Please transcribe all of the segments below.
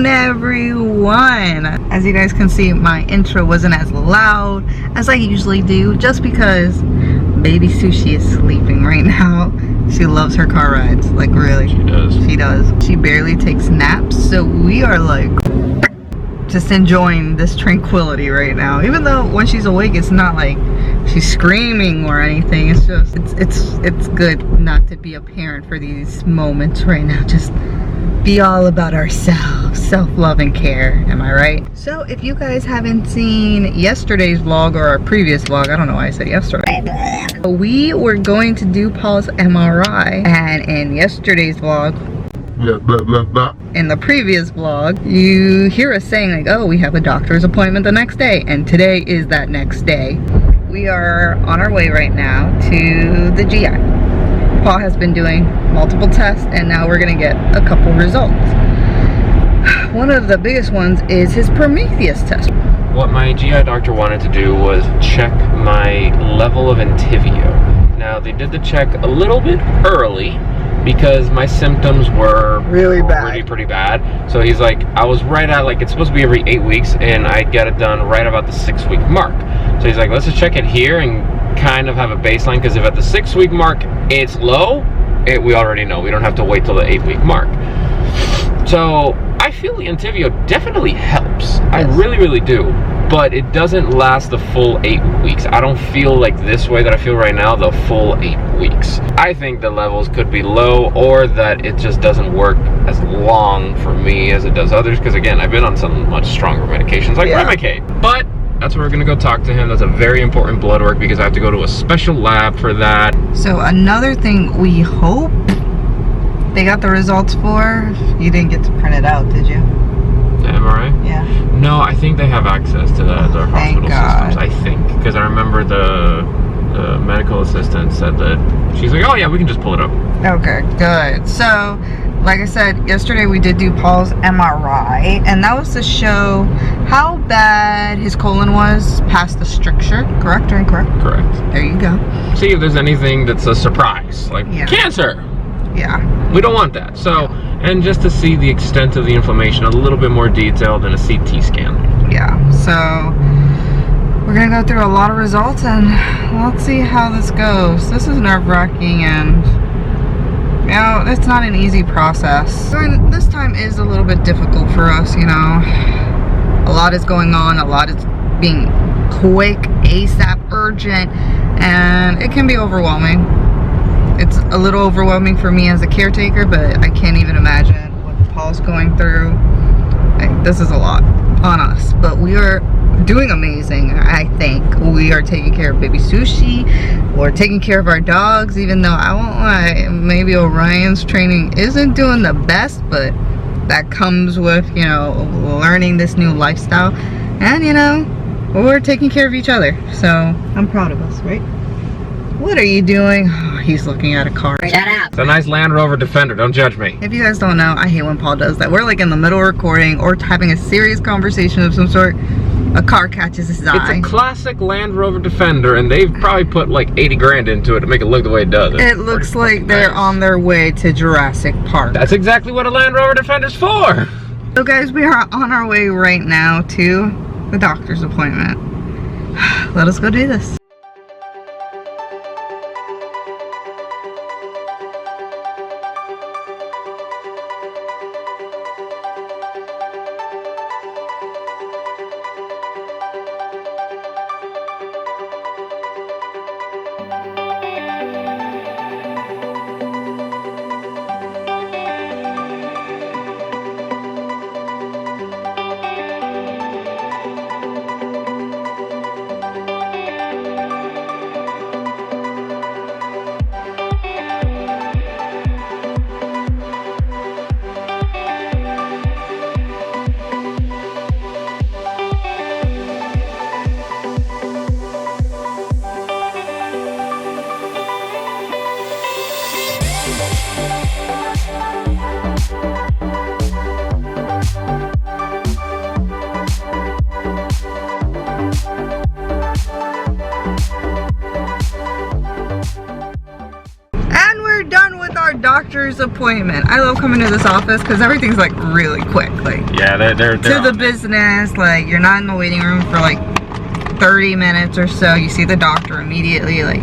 everyone. As you guys can see, my intro wasn't as loud as I usually do, just because baby Sushi is sleeping right now. She loves her car rides, like really. She does. She barely takes naps, so we are like just enjoying this tranquility right now. Even though when she's awake, it's not like she's screaming or anything. It's just it's good not to be a parent for these moments right now. Just be all about ourselves, self-love and care. Am I right? So if you guys haven't seen yesterday's vlog or our previous vlog, I don't know why I said yesterday, we were going to do Paul's MRI, and in yesterday's vlog, in the previous vlog, you hear us saying like, oh, we have a doctor's appointment the next day, and today is that next day. We are on our way right now to the GI. Paul has been doing multiple tests, and now we're gonna get a couple results. One of the biggest ones is his Prometheus test. What my GI doctor wanted to do was check my level of Entyvio. Now, they did the check a little bit early because my symptoms were really bad. Pretty bad. So he's like, I was right at, like, it's supposed to be every 8 weeks, and I get it done right about the 6-week mark. So he's like, let's just check it here and kind of have a baseline, because if at the 6-week mark it's low, we already know. We don't have to wait till the 8-week mark. So I feel the Entyvio definitely helps. I really do. But it doesn't last the full 8 weeks. I don't feel like this way that I feel right now the full 8 weeks. I think the levels could be low, or that it just doesn't work as long for me as it does others. Because again, I've been on some much stronger medications like Remicade. But that's where we're gonna go talk to him. That's a very important blood work because I have to go to a special lab for that. So another thing we hope they got the results for, you didn't get to print it out, did you? The MRI? Yeah. No, I think they have access to that, their hospital systems, I think. Because I remember the medical assistant said that, she's like, oh yeah, we can just pull it up. Okay, good. So, like I said, yesterday we did do Paul's MRI, and that was to show how bad his colon was past the stricture. Correct or incorrect? Correct. There you go. See if there's anything that's a surprise, like cancer. Yeah. We don't want that. So, and just to see the extent of the inflammation, a little bit more detailed than a CT scan. Yeah, so we're gonna go through a lot of results, and let's see how this goes. This is nerve-wracking, and you know, it's not an easy process. So this time is a little bit difficult for us, you know. A lot is going on, a lot is being quick, ASAP, urgent, and it can be overwhelming. It's a little overwhelming for me as a caretaker, but I can't even imagine what Paul's going through. Like, this is a lot on us, but we are doing amazing. I think we are taking care of baby Sushi. We're taking care of our dogs, even though I won't lie, maybe Orion's training isn't doing the best, but that comes with, you know, learning this new lifestyle. And, you know, we're taking care of each other. So I'm proud of us, right? What are you doing? Oh, he's looking at a car. Shut up. It's a nice Land Rover Defender, don't judge me. If you guys don't know, I hate when Paul does that. We're like in the middle of recording or having a serious conversation of some sort. A car catches his eye. It's a classic Land Rover Defender, and they've probably put like 80 grand into it to make it look the way it does. It looks like they're on their way to Jurassic Park. That's exactly what a Land Rover Defender's for. So guys, we are on our way right now to the doctor's appointment. Let us go do this. hour's appointment. I love coming to this office because everything's like really quick. Like, yeah, they're to the business. Like, you're not in the waiting room for like 30 minutes or so. You see the doctor immediately. Like,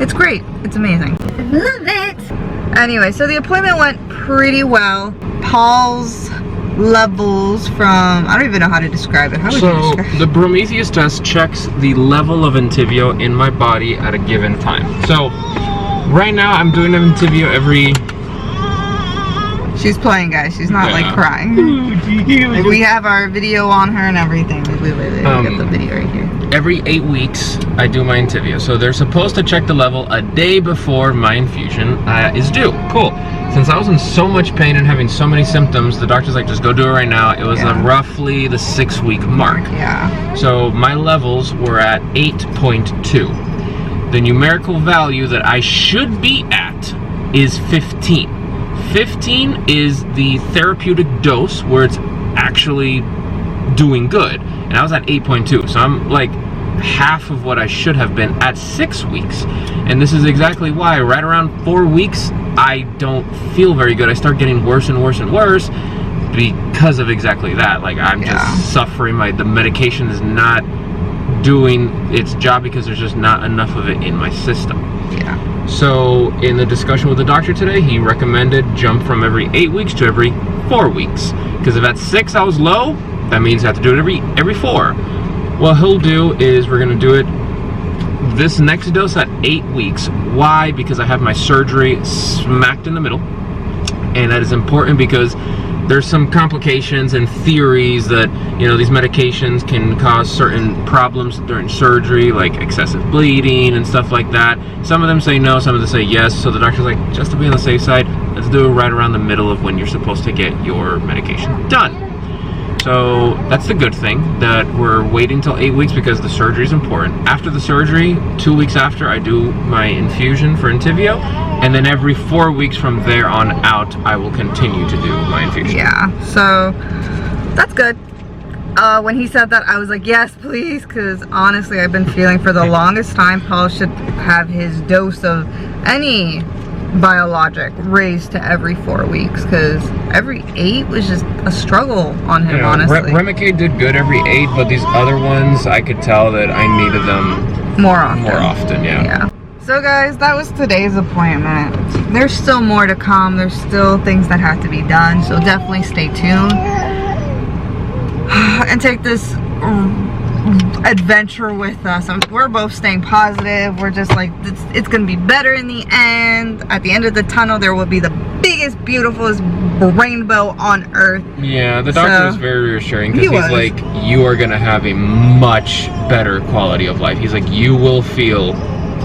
it's great. It's amazing. I love it. Anyway, so the appointment went pretty well. Paul's levels from, I don't even know how to describe it. How would you describe it? The Prometheus test checks the level of Entyvio in my body at a given time. So right now I'm doing Entyvio every... She's playing, guys. She's not like crying. Like, we have our video on her and everything. Wait, we got the video right here. Every 8 weeks I do my Entyvio. So they're supposed to check the level a day before my infusion is due. Cool. Since I was in so much pain and having so many symptoms, the doctor's like, just go do it right now. It was roughly the 6-week mark. Yeah. So my levels were at 8.2. The numerical value that I should be at is 15. 15 is the therapeutic dose where it's actually doing good. And I was at 8.2. So I'm like half of what I should have been at 6 weeks. And this is exactly why right around 4 weeks, I don't feel very good. I start getting worse and worse and worse because of exactly that. Like, I'm just suffering. The medication is not doing its job because there's just not enough of it in my system. Yeah. So in the discussion with the doctor today, he recommended jump from every 8 weeks to every 4 weeks. Because if at 6 I was low, that means I have to do it every 4. What he'll do is we're gonna do it this next dose at 8 weeks. Why? Because I have my surgery smacked in the middle. And that is important because there's some complications and theories that, you know, these medications can cause certain problems during surgery, like excessive bleeding and stuff like that. Some of them say no, some of them say yes. So the doctor's like, just to be on the safe side, let's do it right around the middle of when you're supposed to get your medication done. So that's the good thing, that we're waiting till 8 weeks because the surgery is important. After the surgery, 2 weeks after, I do my infusion for Entyvio, and then every 4 weeks from there on out, I will continue to do my infusion. Yeah, so that's good. When he said that, I was like, yes, please, because honestly, I've been feeling for the longest time Paul should have his dose of any biologic raised to every 4 weeks, because every 8 was just a struggle on him, honestly. Remicade did good every 8, but these other ones, I could tell that I needed them more often. Yeah. So guys, that was today's appointment. There's still more to come. There's still things that have to be done, so definitely stay tuned and take this adventure with us. We're both staying positive. We're just like, it's gonna be better in the end. At the end of the tunnel, there will be the biggest, beautifulest rainbow on earth. Yeah, the doctor was very reassuring because he's like, you are gonna have a much better quality of life. He's like, you will feel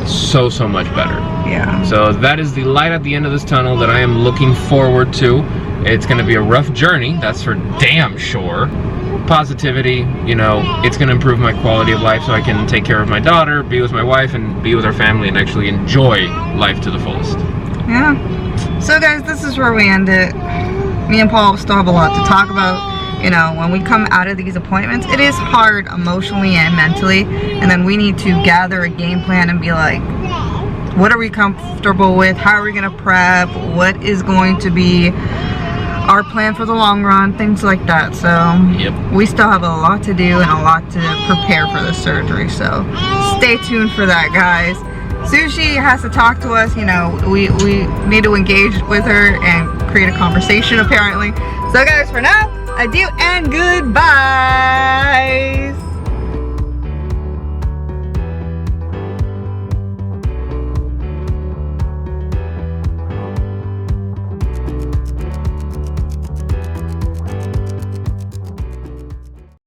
so much better. Yeah. So that is the light at the end of this tunnel that I am looking forward to. It's gonna be a rough journey, that's for damn sure. Positivity, you know, it's going to improve my quality of life so I can take care of my daughter, be with my wife, and be with our family and actually enjoy life to the fullest. Yeah. So guys, this is where we end it. Me and Paul still have a lot to talk about. You know, when we come out of these appointments, it is hard emotionally and mentally, and then we need to gather a game plan and be like, what are we comfortable with? How are we going to prep? What is going to be our plan for the long run, things like that. So we still have a lot to do and a lot to prepare for the surgery, so stay tuned for that, guys. Sushi has to talk to us, you know, we need to engage with her and create a conversation apparently. So guys, for now, adieu and goodbye.